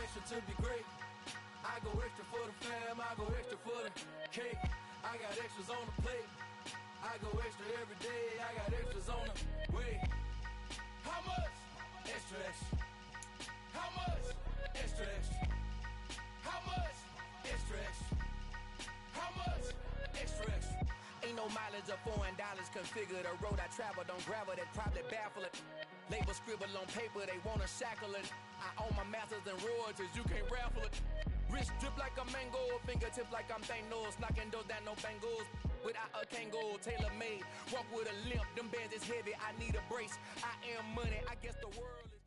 extra to be great. I go extra for the fam, I go extra for the cake. I got extras on the plate. I go extra every day, I got extras on the way. How much? Extra, extra. How much? Extra, extra. How much? Extra, extra. How much? Extra, extra. Ain't no mileage of $4 configure the road I travel. Don't gravel, that probably baffle it. Label scribble on paper, they wanna shackle it. I own my masters and royalties, you can't raffle it. Wrist drip like a mango, fingertips like I'm Thanos. Knocking those down, no bangles. Without a Kango, tailor-made. Walk with a limp, them bands is heavy, I need a brace. I am money, I guess the world is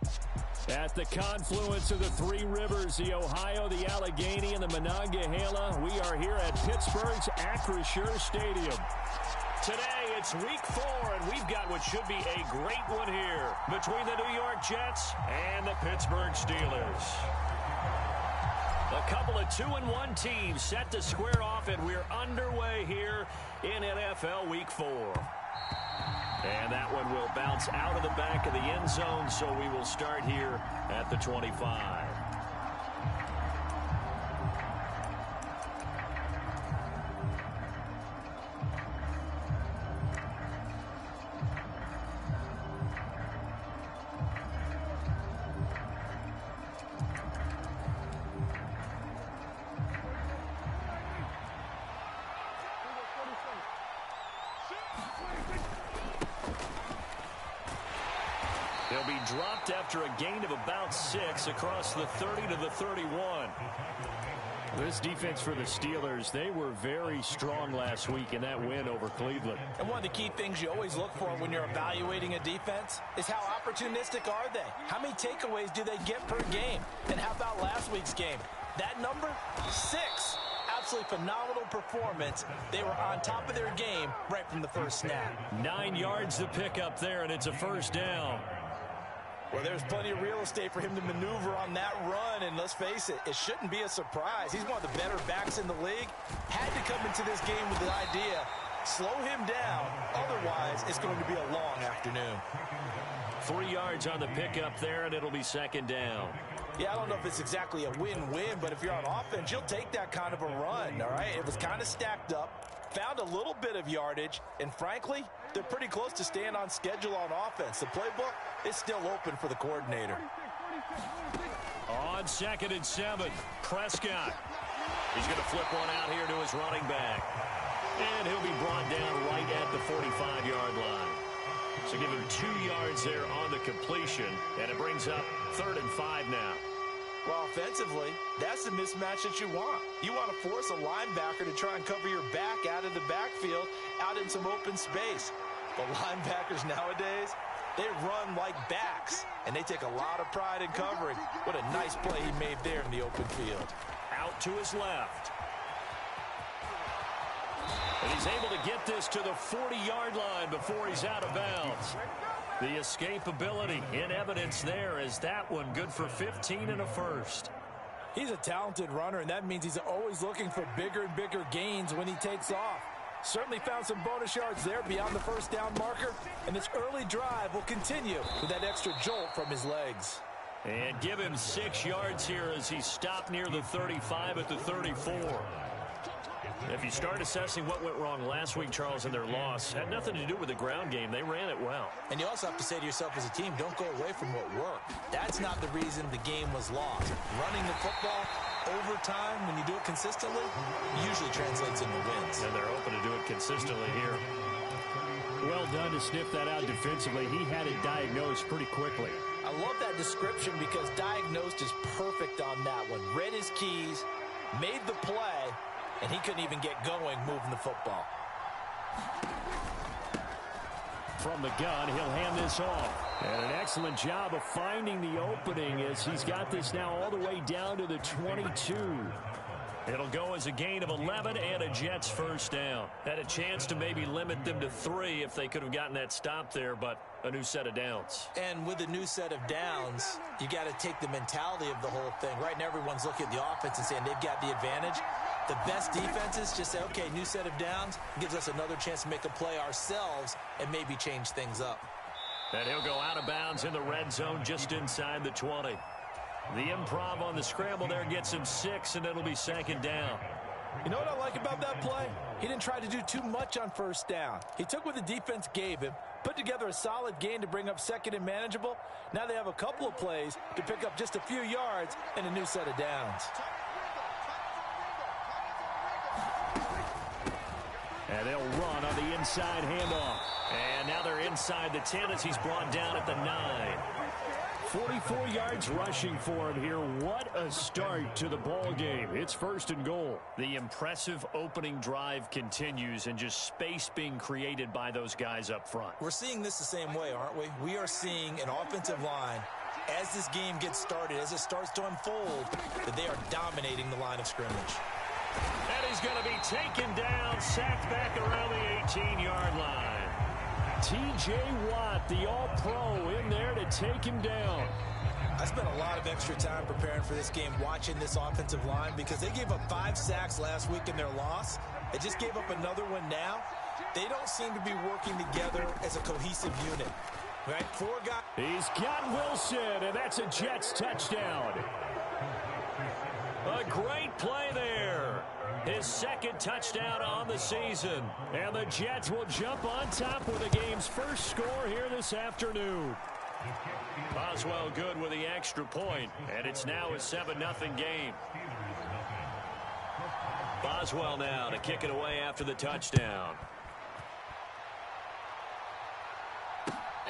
just... At the confluence of the three rivers, the Ohio, the Allegheny, and the Monongahela, we are here at Pittsburgh's Acrisure Stadium. Today, it's week 4, and we've got what should be a great one here between the New York Jets and the Pittsburgh Steelers. A couple of 2-1 teams set to square off, and we're underway here in NFL Week 4. And that one will bounce out of the back of the end zone, so we will start here at the 25. They'll be dropped after a gain of about 6 across the 30 to the 31. This defense for the Steelers, they were very strong last week in that win over Cleveland. And one of the key things you always look for when you're evaluating a defense is how opportunistic are they? How many takeaways do they get per game? And how about last week's game? That number? 6. Absolutely phenomenal performance. They were on top of their game right from the first snap. 9 yards to pick up there, and it's a first down. Well, there's plenty of real estate for him to maneuver on that run, and let's face it, it shouldn't be a surprise. He's one of the better backs in the league. Had to come into this game with the idea, slow him down, otherwise it's going to be a long afternoon. 3 yards on the pickup there, and it'll be second down. Yeah, I don't know if it's exactly a win-win, but if you're on offense, you'll take that kind of a run, all right? It was kind of stacked up. Found a little bit of yardage, and frankly, they're pretty close to staying on schedule on offense. The playbook is still open for the coordinator. On 2nd and 7, Prescott. He's going to flip one out here to his running back. And he'll be brought down right at the 45-yard line. So give him 2 yards there on the completion, and it brings up 3rd and 5 now. Well, offensively, that's the mismatch that you want. You want to force a linebacker to try and cover your back out of the backfield, out in some open space. The linebackers nowadays, they run like backs, and they take a lot of pride in covering. What a nice play he made there in the open field. Out to his left. And he's able to get this to the 40-yard line before he's out of bounds. The escapability in evidence there is that one good for 15 and a first. He's a talented runner, and that means he's always looking for bigger and bigger gains when he takes off. Certainly found some bonus yards there beyond the first down marker, and this early drive will continue with that extra jolt from his legs. And give him 6 yards here as he stopped near the 35 at the 34. If you start assessing what went wrong last week, Charles, in their loss, had nothing to do with the ground game. They ran it well. And you also have to say to yourself as a team, don't go away from what worked. That's not the reason the game was lost. Running the football over time, when you do it consistently, usually translates into wins. And they're open to do it consistently here. Well done to sniff that out defensively. He had it diagnosed pretty quickly. I love that description because diagnosed is perfect on that one. Read his keys, made the play, and he couldn't even get going moving the football. From the gun, he'll hand this off. And an excellent job of finding the opening as he's got this now all the way down to the 22. It'll go as a gain of 11 and a Jets first down. Had a chance to maybe limit them to 3 if they could have gotten that stop there, but a new set of downs. And with a new set of downs, you got to take the mentality of the whole thing. Right now, everyone's looking at the offense and saying they've got the advantage. The best defenses just say, okay, new set of downs, gives us another chance to make a play ourselves and maybe change things up. And he'll go out of bounds in the red zone just inside the 20. The improv on the scramble there gets him 6, and it'll be second down. You know what I like about that play? He didn't try to do too much on first down. He took what the defense gave him, put together a solid gain to bring up second and manageable. Now they have a couple of plays to pick up just a few yards and a new set of downs. And they'll run on the inside handoff. And now they're inside the 10 as he's brought down at the 9. 44 yards rushing for him here. What a start to the ball game. It's first and goal. The impressive opening drive continues, and just space being created by those guys up front. We're seeing this the same way, aren't we? We are seeing an offensive line, as this game gets started, as it starts to unfold, that they are dominating the line of scrimmage. And he's going to be taken down, sacked back around the 18-yard line. T.J. Watt, the all-pro, in there to take him down. I spent a lot of extra time preparing for this game, watching this offensive line, because they gave up 5 sacks last week in their loss. They just gave up another one now. They don't seem to be working together as a cohesive unit. Right? 4 guys. He's got Wilson, and that's a Jets touchdown. A great play there. His second touchdown on the season. And the Jets will jump on top with the game's first score here this afternoon. Boswell good with the extra point, and it's now a 7-0 game. Boswell now to kick it away after the touchdown.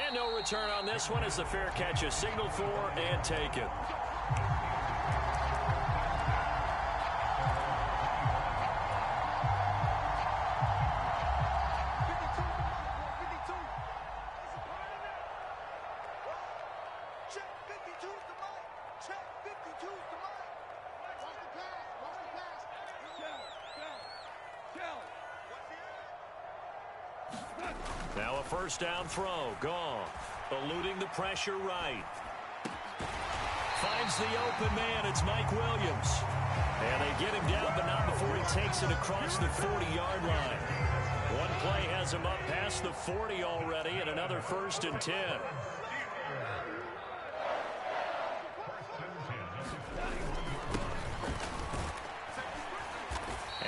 And no return on this one as the fair catch is signaled for and taken. Now a first down throw. Goff eluding the pressure right. Finds the open man. It's Mike Williams. And they get him down, but not before he takes it across the 40-yard line. One play has him up past the 40 already, and another first and 10.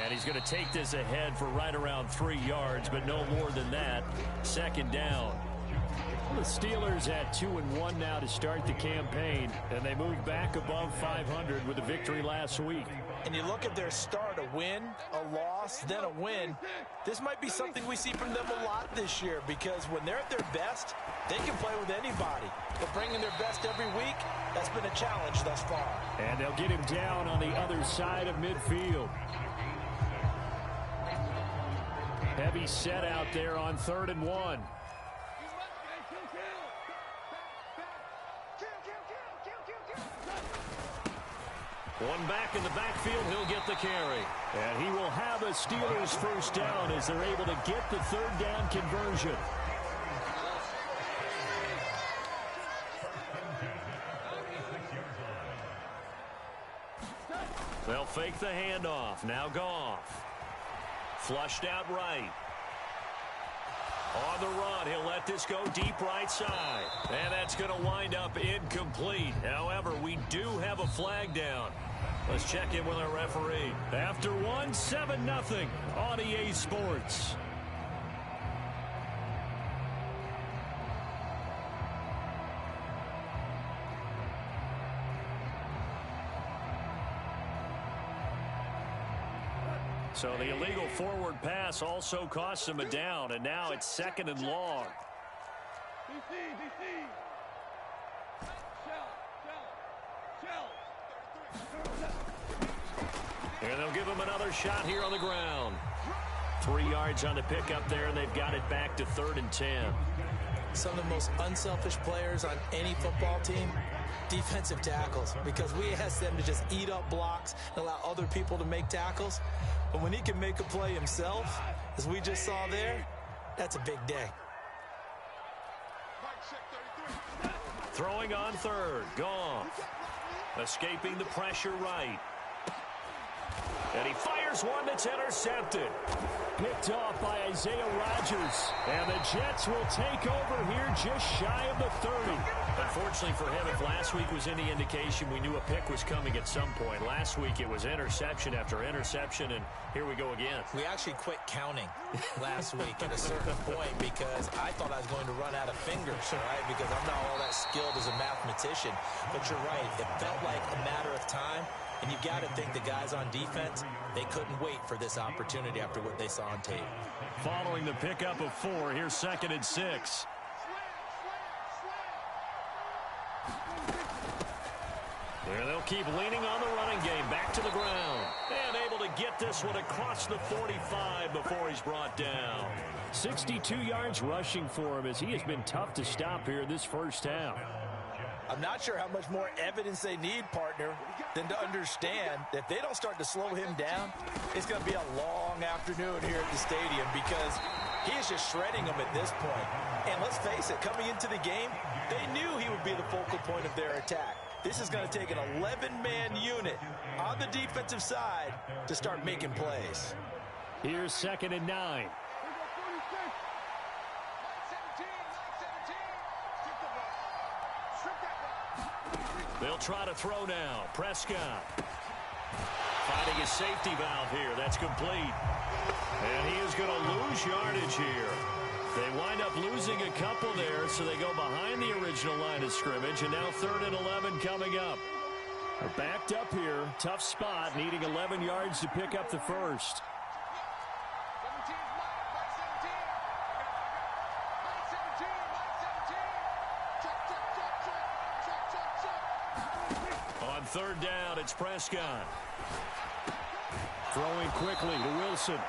And he's going to take this ahead for right around 3 yards, but no more than that. Second down. Well, the Steelers at 2-1 now to start the campaign, and they move back above 500 with a victory last week. And you look at their start, a win, a loss, then a win. This might be something we see from them a lot this year, because when they're at their best, they can play with anybody. But bringing their best every week, that's been a challenge thus far. And they'll get him down on the other side of midfield. Heavy set out there on 3rd and 1. One back in the backfield, he'll get the carry. And he will have a Steelers first down as they're able to get the 3rd down conversion. They'll fake the handoff. Now Goff. Flushed out right. On the run, he'll let this go deep right side. And that's going to wind up incomplete. However, we do have a flag down. Let's check in with our referee. After 7-0 on EA Sports. So the illegal forward pass also costs him a down, and now it's 2nd and long. And they'll give him another shot here on the ground. 3 yards on the pickup there, and they've got it back to 3rd and 10. Some of the most unselfish players on any football team, defensive tackles, because we ask them to just eat up blocks and allow other people to make tackles. But when he can make a play himself, as we just saw there, that's a big day. Throwing on 3rd, Goff. Escaping the pressure right. And he fires one that's intercepted. Picked off by Isaiah Rodgers. And the Jets will take over here just shy of the 30. Unfortunately for him, if last week was any indication, we knew a pick was coming at some point. Last week it was interception after interception, and here we go again. We actually quit counting last week at a certain point because I thought I was going to run out of fingers, right? Because I'm not all that skilled as a mathematician. But you're right. It felt like a matter of time. And you've got to think the guys on defense, they couldn't wait for this opportunity after what they saw on tape. Following the pickup of 4, here's 2nd and 6. And they'll keep leaning on the running game. Back to the ground. And able to get this one across the 45 before he's brought down. 62 yards rushing for him as he has been tough to stop here this first half. I'm not sure how much more evidence they need, partner, than to understand that if they don't start to slow him down, it's going to be a long afternoon here at the stadium because he is just shredding them at this point. And let's face it, coming into the game, they knew he would be the focal point of their attack. This is going to take an 11-man unit on the defensive side to start making plays. Here's 2nd and 9. They'll try to throw now. Prescott finding his safety valve here. That's complete. And he is going to lose yardage here. They wind up losing a couple there, so they go behind the original line of scrimmage, and now 3rd and 11 coming up. They're backed up here. Tough spot, needing 11 yards to pick up the first. On 3rd down, it's Prescott. Throwing quickly to Wilson.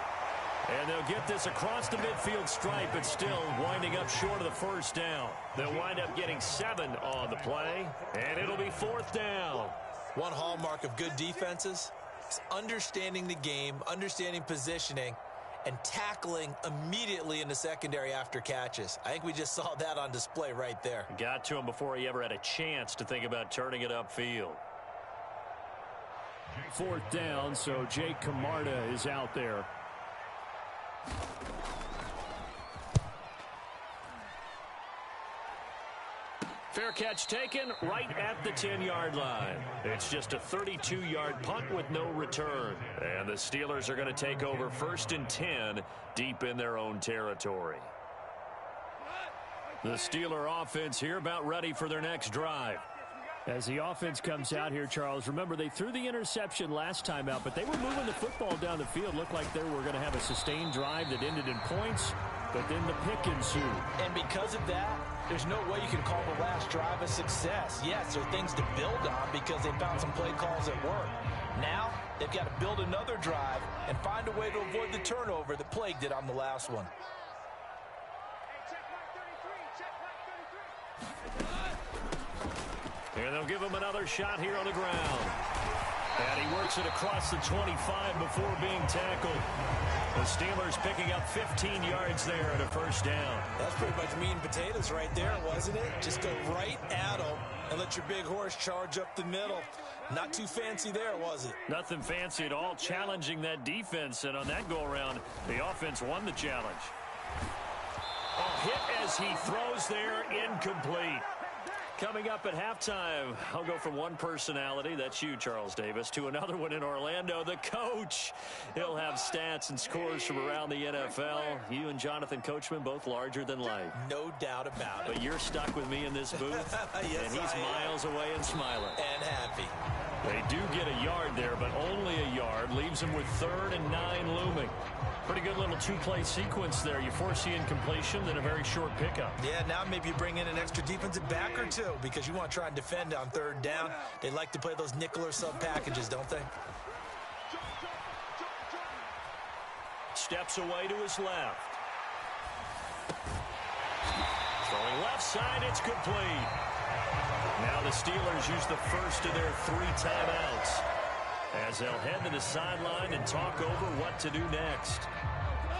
And they'll get this across the midfield stripe, but still winding up short of the first down. They'll wind up getting 7 on the play, and it'll be 4th down. One hallmark of good defenses is understanding the game, understanding positioning, and tackling immediately in the secondary after catches. I think we just saw that on display right there. Got to him before he ever had a chance to think about turning it upfield. 4th down, so Jake Camarda is out there. Fair catch taken right at the 10-yard line. It's just a 32-yard punt with no return. And the Steelers are going to take over 1st and 10 deep in their own territory. The Steeler offense here about ready for their next drive. As the offense comes out here, Charles, remember they threw the interception last time out, but they were moving the football down the field. Looked like they were going to have a sustained drive that ended in points, but then the pick ensued. And because of that, there's no way you can call the last drive a success. Yes, there are things to build on because they found some play calls that work. Now, they've got to build another drive and find a way to avoid the turnover that plagued it on the last one. And they'll give him another shot here on the ground. And he works it across the 25 before being tackled. The Steelers picking up 15 yards there at a 1st down. That's pretty much meat and potatoes right there, wasn't it? Just go right at them and let your big horse charge up the middle. Not too fancy there, was it? Nothing fancy at all, challenging that defense. And on that go-around, the offense won the challenge. A hit as he throws there, incomplete. Coming up at halftime, I'll go from one personality, that's you, Charles Davis, to another one in Orlando, the coach. He'll have stats and scores from around the NFL. You and Jonathan Coachman, both larger than life. No doubt about it. But you're stuck with me in this booth, yes, and he's miles away and smiling. And happy. They do get a yard there, but only a yard. Leaves them with 3rd and 9 looming. Pretty good little 2-play sequence there. You force the incompletion, then a very short pickup. Yeah, now maybe you bring in an extra defensive back or two because you want to try and defend on 3rd down. They like to play those nickel or sub packages, don't they? Steps away to his left. Throwing left side, it's complete. Now the Steelers use the first of their 3 timeouts as they'll head to the sideline and talk over what to do next.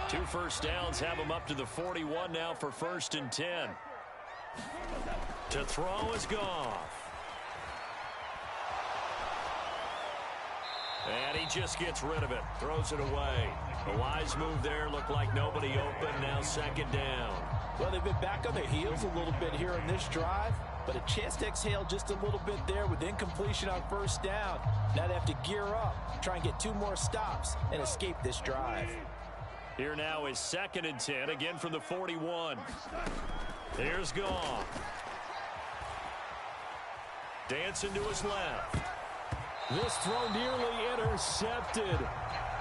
2 first downs have them up to the 41 now for 1st and 10. To throw is Goff. And he just gets rid of it. Throws it away. A wise move there. Looked like nobody open. Now second down. Well, they've been back on their heels a little bit here in this drive, but a chance to exhale just a little bit there with incompletion on first down. Now they have to gear up, try and get 2 more stops, and escape this drive. Here now is 2nd and 10, again from the 41. Here's Goff. Dancing to his left. This throw nearly intercepted.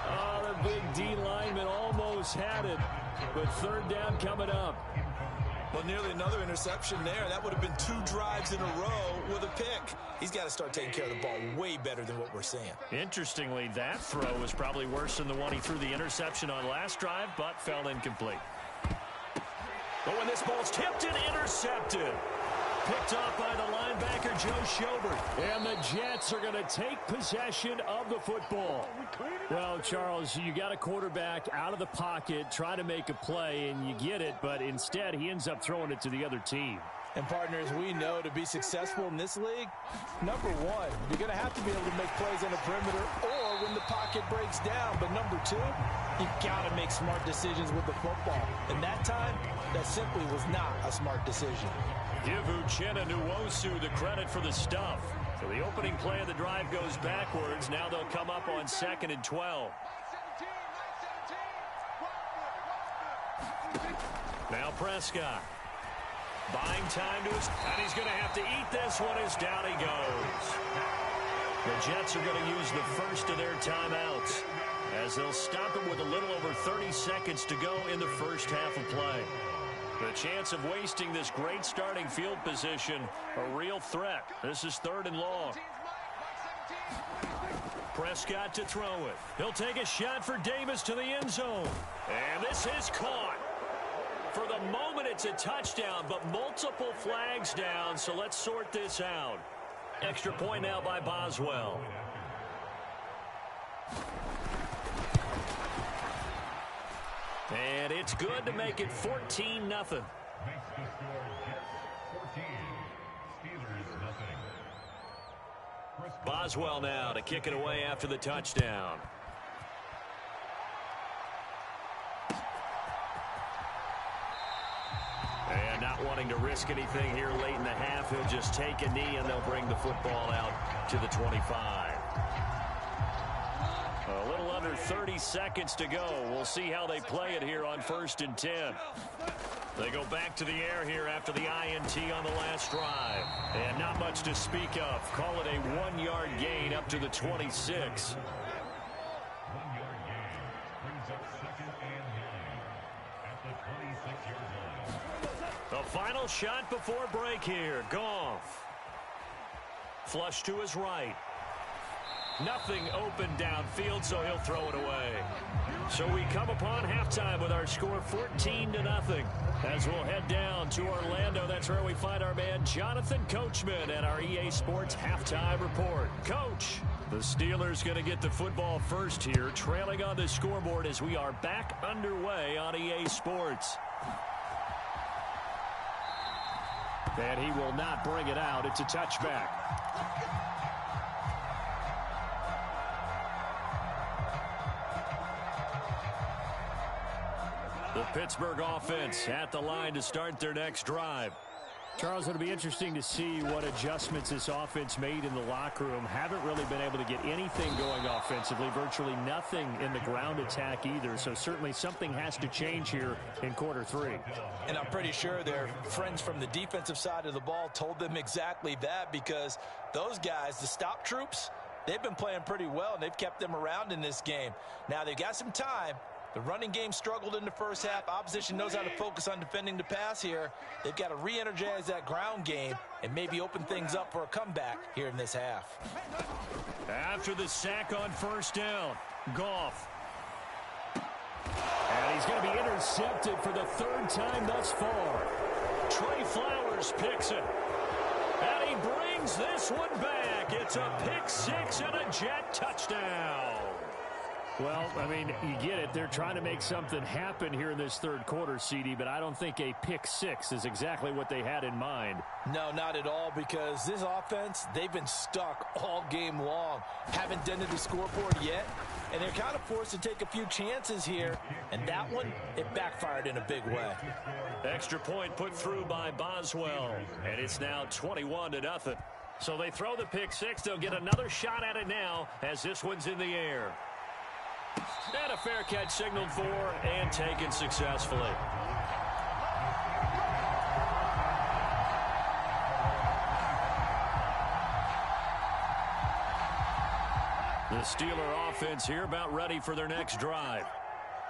Oh, the big D lineman almost had it, but 3rd down coming up. Well, nearly another interception there. That would have been 2 drives in a row with a pick. He's got to start taking care of the ball way better than what we're seeing. Interestingly, that throw was probably worse than the one he threw the interception on last drive, but fell incomplete. But when this ball's tipped and intercepted. Picked off by the linebacker, Joe Schobert. And the Jets are going to take possession of the football. Well, Charles, you got a quarterback out of the pocket, try to make a play, and you get it, but instead he ends up throwing it to the other team. And partners, we know to be successful in this league, number 1, you're going to have to be able to make plays on the perimeter or when the pocket breaks down. But number 2, you've got to make smart decisions with the football. And that time, that simply was not a smart decision. Give Uchenna Nwosu the credit for the stuff. So the opening play of the drive goes backwards. Now they'll come up on 2nd and 12. Now Prescott. Buying time to his... And he's going to have to eat this one as down he goes. The Jets are going to use the first of their timeouts as they'll stop him with a little over 30 seconds to go in the first half of play. The chance of wasting this great starting field position, a real threat. This is 3rd and long. Prescott to throw it. He'll take a shot for Davis to the end zone. And this is caught. For the moment, it's a touchdown, but multiple flags down, so let's sort this out. Extra point now by Boswell. And it's good to make it 14-0. Boswell now to kick it away after the touchdown. And not wanting to risk anything here late in the half, he'll just take a knee and they'll bring the football out to the 25. A little under 30 seconds to go. We'll see how they play it here on 1st and 10. They go back to the air here after the INT on the last drive. And not much to speak of. Call it a 1-yard gain up to the 26. The final shot before break here. Goff. Flush to his right. Nothing open downfield, so he'll throw it away. So we come upon halftime with our score 14-0. As we'll head down to Orlando, that's where we find our man Jonathan Coachman and our EA Sports halftime report. Coach, the Steelers going to get the football first here, trailing on the scoreboard as we are back underway on EA Sports. And he will not bring it out. It's a touchback. The Pittsburgh offense at the line to start their next drive. Charles, it'll be interesting to see what adjustments this offense made in the locker room. Haven't really been able to get anything going offensively, virtually nothing in the ground attack either. So certainly something has to change here in quarter 3. And I'm pretty sure their friends from the defensive side of the ball told them exactly that, because those guys, the stop troops, they've been playing pretty well, and they've kept them around in this game. Now they've got some time. The running game struggled in the first half. Opposition knows how to focus on defending the pass here. They've got to re-energize that ground game and maybe open things up for a comeback here in this half. After the sack on first down, Goff. And he's going to be intercepted for the 3rd time thus far. Trey Flowers picks it. And he brings this one back. It's a pick 6 and a Jet touchdown. Well, I mean, you get it. They're trying to make something happen here in this third quarter, CD, but I don't think a pick six is exactly what they had in mind. No, not at all, because this offense, they've been stuck all game long. Haven't dented the scoreboard yet, and they're kind of forced to take a few chances here, and that one, it backfired in a big way. Extra point put through by Boswell, and it's now 21-0. So they throw the pick six. They'll get another shot at it now as this one's in the air. And a fair catch signaled for and taken successfully. The Steeler offense here about ready for their next drive.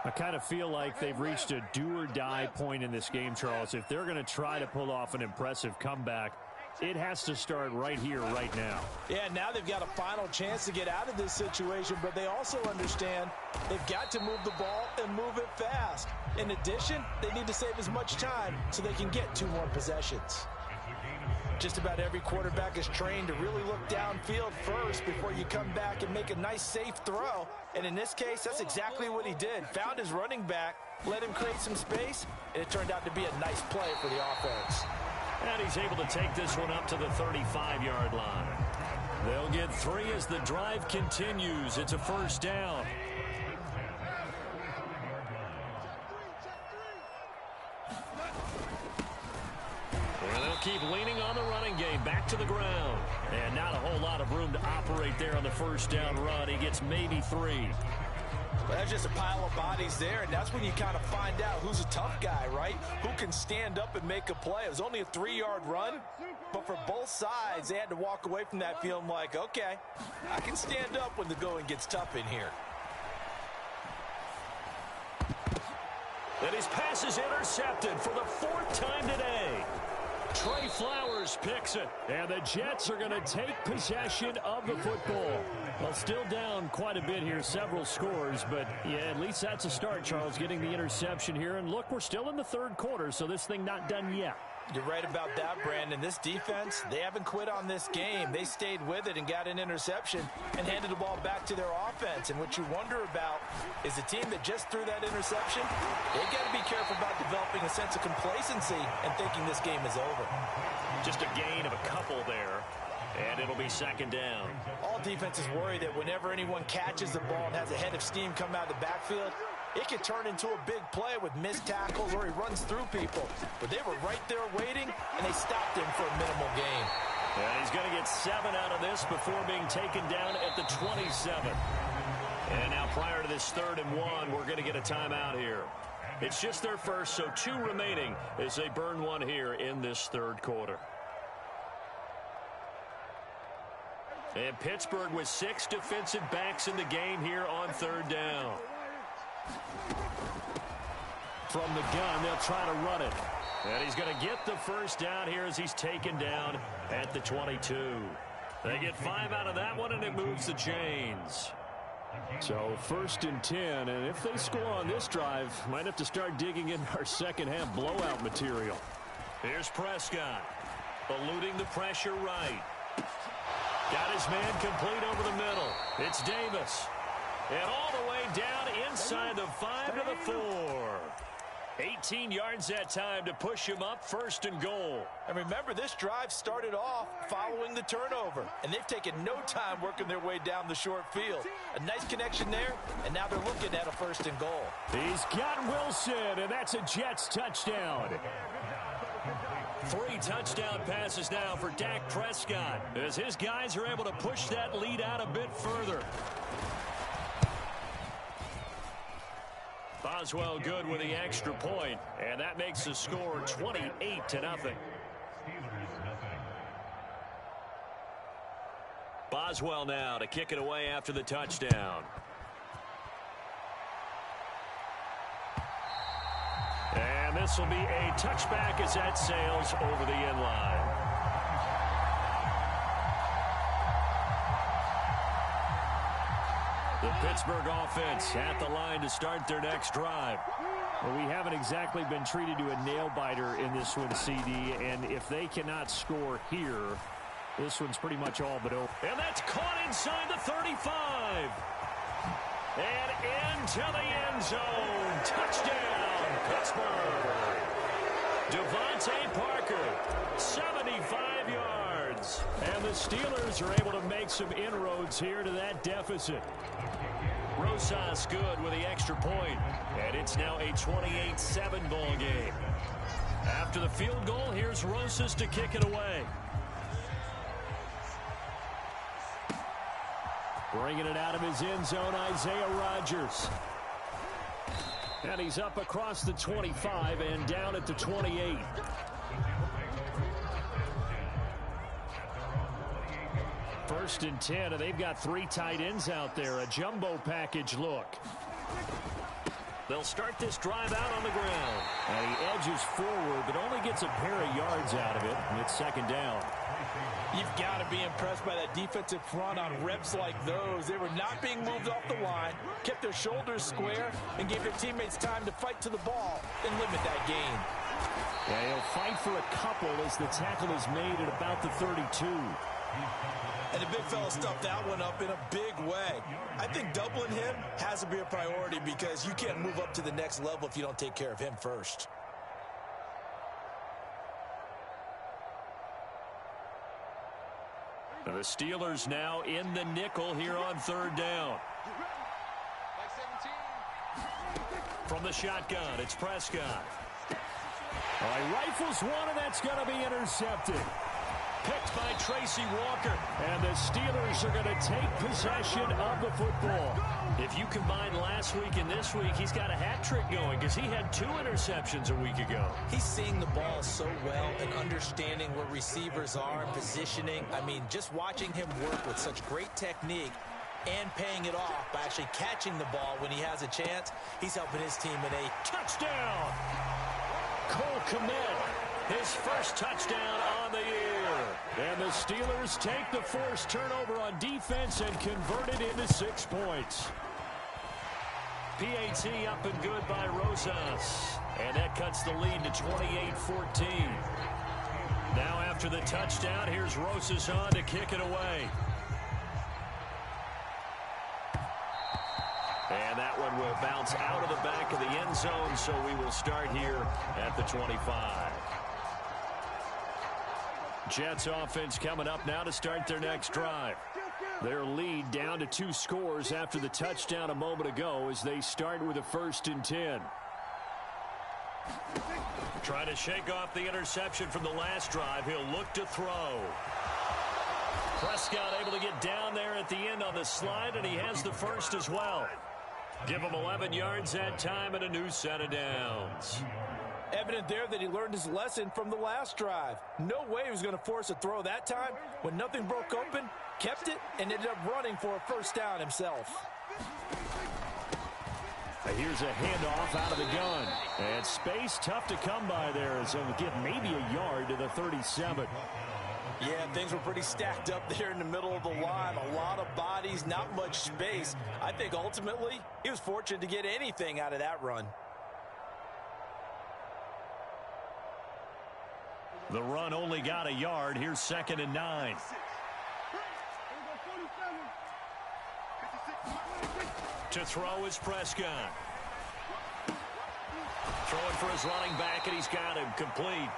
I kind of feel like they've reached a do-or-die point in this game, Charles. If they're going to try to pull off an impressive comeback, it has to start right here, right now. Yeah, now they've got a final chance to get out of this situation, but they also understand they've got to move the ball and move it fast. In addition, they need to save as much time so they can get 2 more possessions. Just about every quarterback is trained to really look downfield first before you come back and make a nice, safe throw. And in this case, that's exactly what he did. Found his running back, let him create some space, and it turned out to be a nice play for the offense. And he's able to take this one up to the 35-yard line. They'll get 3 as the drive continues. It's a first down. And they'll keep leaning on the running game. Back to the ground. And not a whole lot of room to operate there on the first down run. He gets maybe 3. Well, that's just a pile of bodies there, and that's when you kind of find out who's a tough guy, right? Who can stand up and make a play. It was only a 3-yard run, but for both sides, they had to walk away from that feeling like, okay, I can stand up when the going gets tough in here. And his pass is intercepted for the 4th time today. Trey Flowers picks it, and the Jets are going to take possession of the football. Well, still down quite a bit here, several scores, but yeah, at least that's a start, Charles, getting the interception here. And look, we're still in the third quarter, so this thing not done yet. You're right about that, Brandon. This defense, they haven't quit on this game. They stayed with it and got an interception and handed the ball back to their offense. And what you wonder about is the team that just threw that interception, they've got to be careful about developing a sense of complacency and thinking this game is over. Just a gain of a couple there, and it'll be second down. All defenses worry that whenever anyone catches the ball and has a head of steam come out of the backfield, it can turn into a big play with missed tackles or he runs through people. But they were right there waiting, and they stopped him for a minimal gain. And he's going to get 7 out of this before being taken down at the 27. And now prior to this 3rd and 1, we're going to get a timeout here. It's just their first, so 2 remaining as they burn one here in this third quarter. And Pittsburgh with 6 defensive backs in the game here on 3rd down. From the gun, they'll try to run it. And he's going to get the first down here as he's taken down at the 22. They get 5 out of that one, and it moves the chains. So 1st and 10, and if they score on this drive, might have to start digging in our second half blowout material. Here's Prescott, eluding the pressure right. Got his man complete over the middle. It's Davis. And all the way down inside the 5 to the 4. 18 yards that time to push him up, 1st and goal. And remember, this drive started off following the turnover, and they've taken no time working their way down the short field. A nice connection there, and now they're looking at a 1st and goal. He's got Wilson, and that's a Jets touchdown. 3 touchdown passes now for Dak Prescott as his guys are able to push that lead out a bit further. Boswell good with the extra point, and that makes the score 28-0. Boswell now to kick it away after the touchdown. And this will be a touchback as that sails over the end line. The Pittsburgh offense at the line to start their next drive. Well, we haven't exactly been treated to a nail-biter in this one, CD, and if they cannot score here, this one's pretty much all but over. And that's caught inside the 35. And into the end zone. Touchdown, Pittsburgh. Devontae Parker, 75 yards. And the Steelers are able to make some inroads here to that deficit. Rosas good with the extra point. And it's now a 28-7 ball game. After the field goal, here's Rosas to kick it away. Bringing it out of his end zone, Isaiah Rodgers. And he's up across the 25 and down at the 28. First and 10, and they've got 3 tight ends out there. A jumbo package look. They'll start this drive out on the ground. And he edges forward, but only gets a pair of yards out of it, and it's second down. You've got to be impressed by that defensive front on reps like those. They were not being moved off the line, kept their shoulders square, and gave their teammates time to fight to the ball and limit that gain. Yeah, he'll fight for a couple as the tackle is made at about the 32. And the big fella stuffed that one up in a big way. I think doubling him has to be a priority because you can't move up to the next level if you don't take care of him first. The Steelers now in the nickel here on third down. From the shotgun, it's Prescott. He rifles one, and that's going to be intercepted. Picked by Tracy Walker. And the Steelers are going to take possession of the football. If you combine last week and this week, he's got a hat trick going because he had 2 interceptions a week ago. He's seeing the ball so well and understanding where receivers are and positioning. I mean, just watching him work with such great technique and paying it off by actually catching the ball when he has a chance, he's helping his team in a touchdown. Cole Kmet, his first touchdown on the year. And the Steelers take the forced turnover on defense and convert it into 6 points. PAT up and good by Rosas. And that cuts the lead to 28-14. Now after the touchdown, here's Rosas on to kick it away. And that one will bounce out of the back of the end zone, so we will start here at the 25. Jets offense coming up now to start their next drive. Their lead down to 2 scores after the touchdown a moment ago as they start with a 1st and 10. Trying to shake off the interception from the last drive. He'll look to throw. Prescott able to get down there at the end on the slide, and he has the first as well. Give him 11 yards that time and a new set of downs. Evident there that he learned his lesson from the last drive. No way he was going to force a throw that time. When nothing broke open, kept it, and ended up running for a first down himself. Here's a handoff out of the gun. And space tough to come by there as he'll get maybe a yard to the 37. Yeah, things were pretty stacked up there in the middle of the line. A lot of bodies, not much space. I think ultimately he was fortunate to get anything out of that run. The run only got a yard. Here's 2nd and 9. To throw is Prescott. Throwing for his running back, and he's got him complete.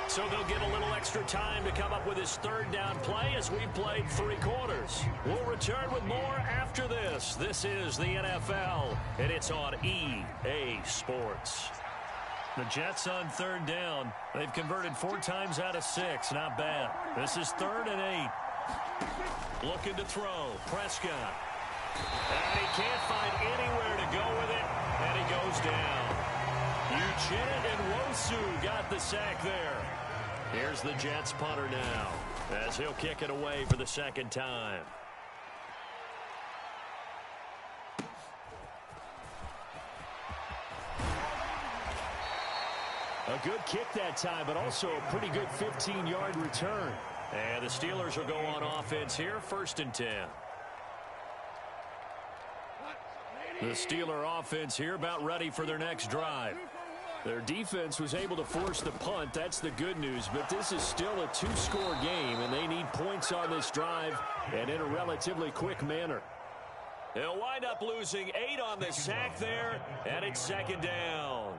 So they'll get a little extra time to come up with his 3rd down play as we played 3 quarters. We'll return with more after this. This is the NFL, and it's on EA Sports. The Jets on 3rd down. They've converted 4 times out of 6. Not bad. This is 3rd and 8. Looking to throw. Prescott. And he can't find anywhere to go with it, and he goes down. Uchenna and Wosu got the sack there. Here's the Jets punter now as he'll kick it away for the 2nd time. A good kick that time, but also a pretty good 15-yard return. And the Steelers will go on offense here, 1st and 10. The Steeler offense here about ready for their next drive. Their defense was able to force the punt. That's the good news. But this is still a 2-score game, and they need points on this drive and in a relatively quick manner. They'll wind up losing 8 on the sack there, and it's second down.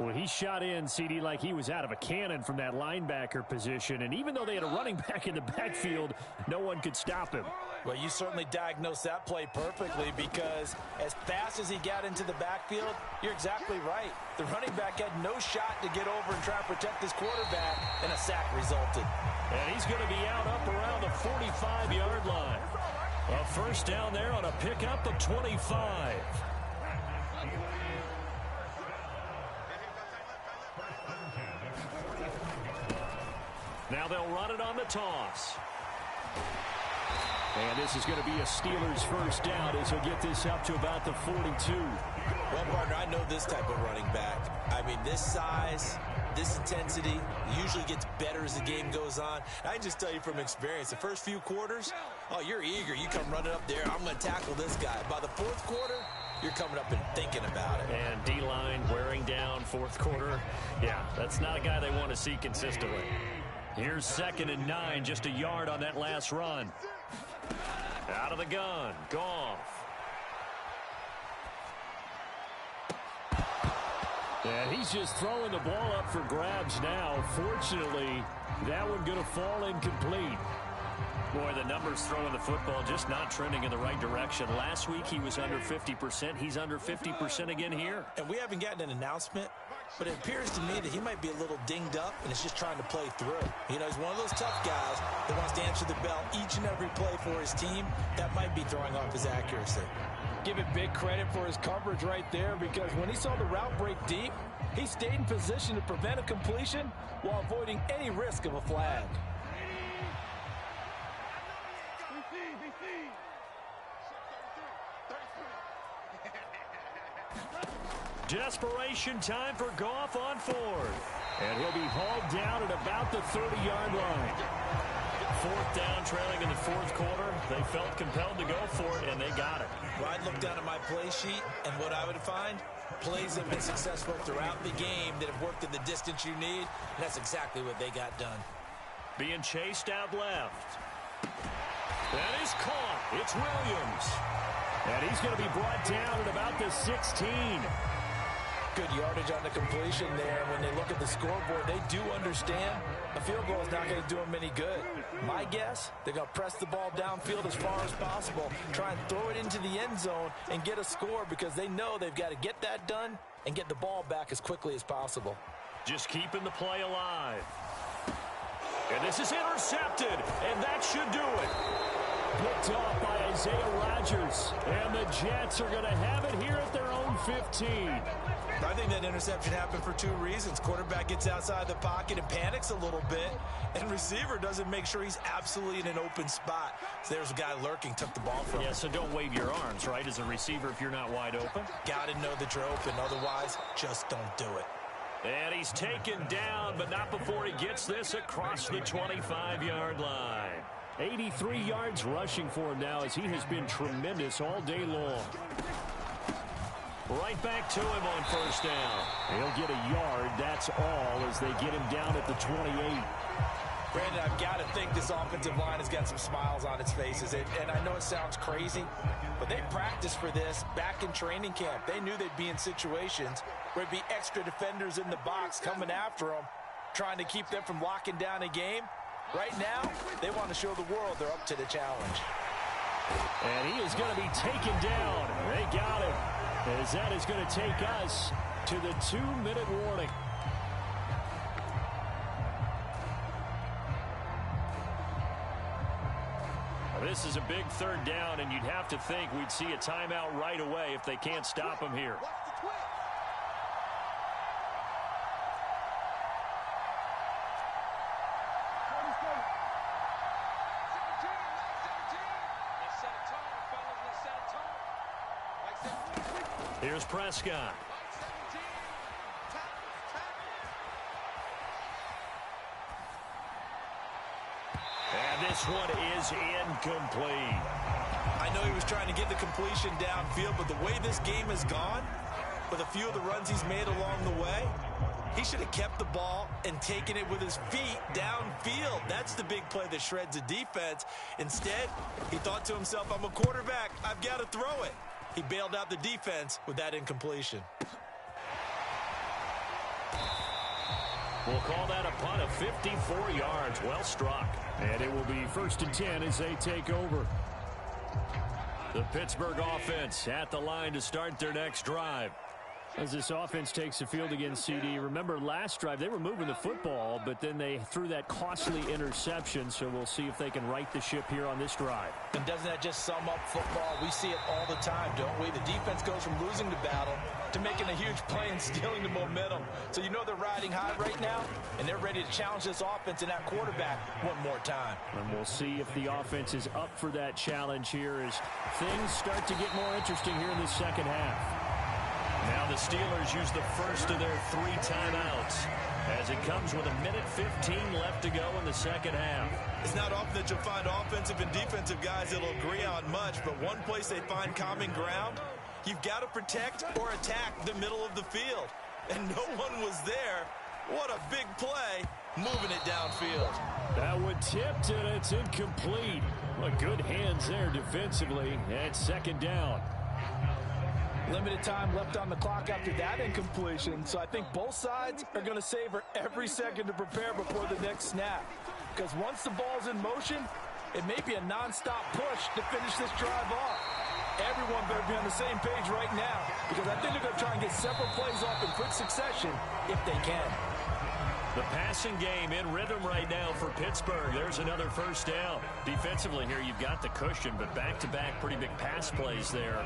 Well, he shot in, CD, like he was out of a cannon from that linebacker position. And even though they had a running back in the backfield, no one could stop him. Well, you certainly diagnosed that play perfectly because as fast as he got into the backfield, you're exactly right. The running back had no shot to get over and try and protect his quarterback, and a sack resulted. And he's going to be out up around the 45-yard line. A first down there on a pickup of 25. Now they'll run it on the toss. And this is going to be a Steelers first down as he'll get this up to about the 42. Well, partner, I know this type of running back. I mean, this size, this intensity usually gets better as the game goes on. I can just tell you from experience, the first few quarters, oh, you're eager. You come running up there, I'm going to tackle this guy. By the fourth quarter, you're coming up and thinking about it. And D-line wearing down fourth quarter. Yeah, that's not a guy they want to see consistently. Here's 2nd and 9, just a yard on that last run. Out of the gun, Goff. And he's just throwing the ball up for grabs now. Fortunately, that one going to fall incomplete. Boy, the numbers throwing the football just not trending in the right direction. Last week he was under 50%. He's under 50% again here. And we haven't gotten an announcement, but it appears to me that he might be a little dinged up and is just trying to play through. You know, he's one of those tough guys that wants to answer the bell each and every play for his team. That might be throwing off his accuracy. Give it big credit for his coverage right there, because when he saw the route break deep, he stayed in position to prevent a completion while avoiding any risk of a flag. Desperation time for Goff on 4th. And he'll be hauled down at about the 30-yard line. 4th down, trailing in the 4th quarter. They felt compelled to go for it, and they got it. Well, I'd look down at my play sheet, and what I would find, plays have been successful throughout the game that have worked in the distance you need, and that's exactly what they got done. Being chased out left. That is caught. It's Williams. And he's going to be brought down at about the 16. Good yardage on the completion there. When they look at the scoreboard, they do understand a field goal is not going to do them any good. My guess, they're going to press the ball downfield as far as possible, try and throw it into the end zone and get a score, because they know they've got to get that done and get the ball back as quickly as possible. Just keeping the play alive. And this is intercepted, and that should do it. Picked off by Isaiah Rodgers. And the Jets are going to have it here at their own 15. I think that interception happened for 2 reasons. Quarterback gets outside the pocket and panics a little bit, and receiver doesn't make sure he's absolutely in an open spot. So there's a guy lurking, took the ball from him. Yeah, so don't wave your arms, right, as a receiver if you're not wide open. Got to know that you're open. Otherwise, just don't do it. And he's taken down, but not before he gets this across the 25-yard line. 83 yards rushing for him now, as he has been tremendous all day long. Right back to him on first down. He'll get a yard, that's all, as they get him down at the 28. Brandon, I've got to think this offensive line has got some smiles on its faces. And I know it sounds crazy, but they practiced for this back in training camp. They knew they'd be in situations where there'd be extra defenders in the box coming after them, trying to keep them from locking down a game. Right now, they want to show the world they're up to the challenge. And he is going to be taken down. They got him, as that is going to take us to the 2-minute warning. This is a big 3rd down, and you'd have to think we'd see a timeout right away if they can't stop him here. Here's Prescott. And this one is incomplete. I know he was trying to get the completion downfield, but the way this game has gone, with a few of the runs he's made along the way, He should have kept the ball and taken it with his feet downfield. That's the big play that shreds the defense. Instead, he thought to himself, I'm a quarterback. I've got to throw it. He bailed out the defense with that incompletion. We'll call that a punt of 54 yards. Well struck. And it will be 1st and 10 as they take over. The Pittsburgh offense at the line to start their next drive. As this offense takes the field against CD, remember last drive they were moving the football, but then they threw that costly interception, so we'll see if they can right the ship here on this drive. And doesn't that just sum up football? We see it all the time, don't we? The defense goes from losing the battle to making a huge play and stealing the momentum. So you know they're riding high right now, and they're ready to challenge this offense and that quarterback one more time. And we'll see if the offense is up for that challenge here as things start to get more interesting here in the second half. Now the Steelers use the first of their 3 timeouts as it comes with 1:15 left to go in the second half. It's not often that you'll find offensive and defensive guys that'll agree on much, but one place they find common ground, you've got to protect or attack the middle of the field. And no one was there. What a big play, moving it downfield. That one tipped, and it's incomplete. Well, good hands there defensively at 2nd down. Limited time left on the clock after that incompletion, so I think both sides are going to savor every second to prepare before the next snap. Because once the ball's in motion, it may be a non-stop push to finish this drive off. Everyone better be on the same page right now, because I think they're going to try and get several plays off in quick succession if they can. The passing game in rhythm right now for Pittsburgh. There's another 1st down. Defensively here, you've got the cushion, but back-to-back pretty big pass plays there.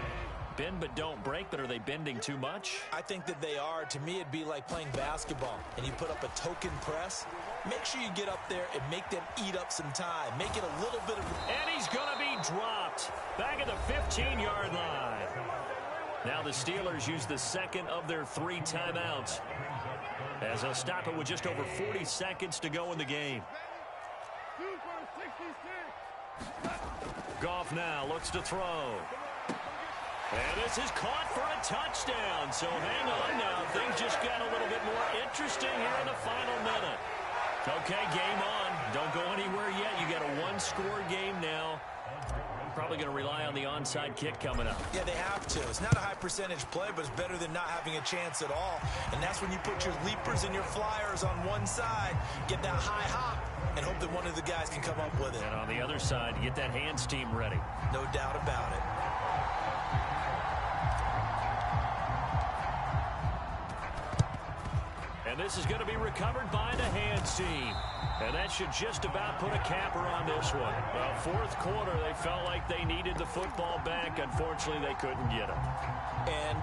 Bend but don't break, but are they bending too much? I think that they are. To me, it'd be like playing basketball, and you put up a token press. Make sure you get up there and make them eat up some time. Make it a little bit of... And he's going to be dropped back at the 15-yard line. Now the Steelers use the 2nd of their 3 timeouts as they'll stop it with just over 40 seconds to go in the game. Goff now looks to throw. And this is caught for a touchdown. So hang on now. Things just got a little bit more interesting here in the final minute. Okay, game on. Don't go anywhere yet. You got a 1-score game now. Probably going to rely on the onside kick coming up. Yeah, they have to. It's not a high percentage play, but it's better than not having a chance at all. And that's when you put your leapers and your flyers on one side, get that high hop, and hope that one of the guys can come up with it. And on the other side, get that hands team ready. No doubt about it. And this is going to be recovered by the hands team. And that should just about put a capper on this one. Well, 4th quarter, they felt like they needed the football back. Unfortunately, they couldn't get it. And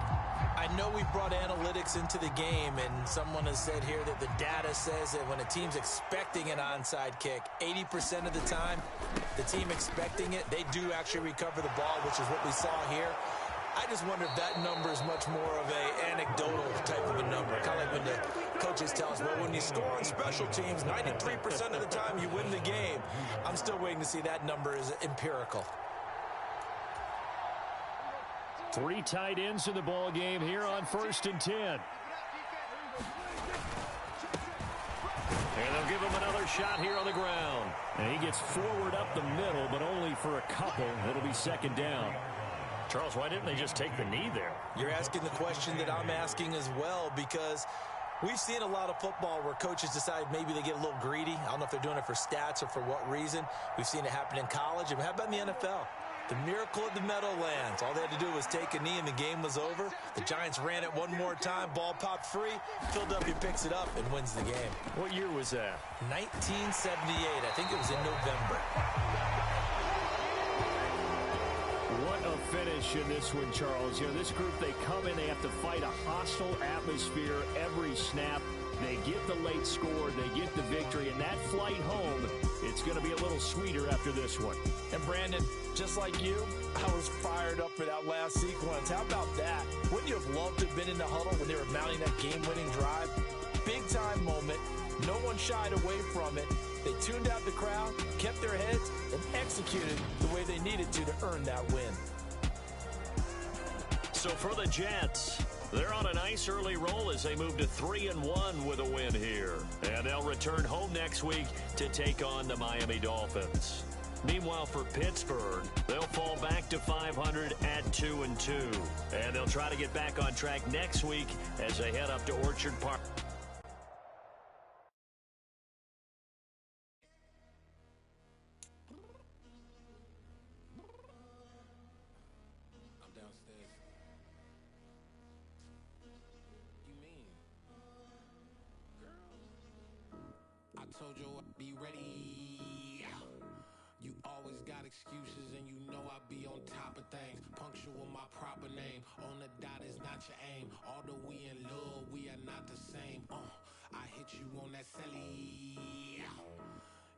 I know we brought analytics into the game, and someone has said here that the data says that when a team's expecting an onside kick, 80% of the time, the team expecting it, they do actually recover the ball, which is what we saw here. I just wonder if that number is much more of a anecdotal type of a number. Kind of like when the coaches tell us, well, when you score on special teams, 93% of the time you win the game. I'm still waiting to see that number is empirical. 3 tight ends in the ball game here on 1st and 10. And they'll give him another shot here on the ground. And he gets forward up the middle, but only for a couple. It'll be 2nd down. Charles, why didn't they just take the knee there? You're asking the question that I'm asking as well, because we've seen a lot of football where coaches decide maybe they get a little greedy. I don't know if they're doing it for stats or for what reason. We've seen it happen in college. And how about in the NFL? The miracle of the Meadowlands. All they had to do was take a knee and the game was over. The Giants ran it one more time. Ball popped free. Philadelphia picks it up and wins the game. What year was that? 1978. I think it was in November. What a finish in this one, Charles. You know, this group, they come in, they have to fight a hostile atmosphere every snap. They get the late score, they get the victory, and that flight home, it's going to be a little sweeter after this one. And Brandon, just like you, I was fired up for that last sequence. How about that? Wouldn't you have loved to have been in the huddle when they were mounting that game-winning drive? Big-time moment. No one shied away from it. They tuned out the crowd, kept their heads, and executed the way they needed to earn that win. So for the Jets, They're on a nice early roll as they move to 3-1 with a win here. And they'll return home next week to take on the Miami Dolphins. Meanwhile, for Pittsburgh, they'll fall back to 500 at 2-2. And they'll try to get back on track next week as they head up to Orchard Park. Told you I'd be ready. You always got excuses and you know I be on top of things. Punctual my proper name. On the dot is not your aim. Although we in love, we are not the same. I hit you on that celly.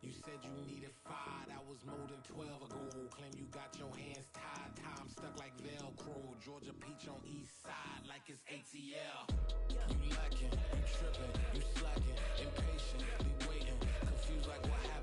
You said you needed 5, that was more than 12 ago. Claim you got your hands tied, time stuck like Velcro. Georgia Peach on east side like it's ATL. You lacking, you tripping, you slacking, impatient, be waiting, confused like what happened.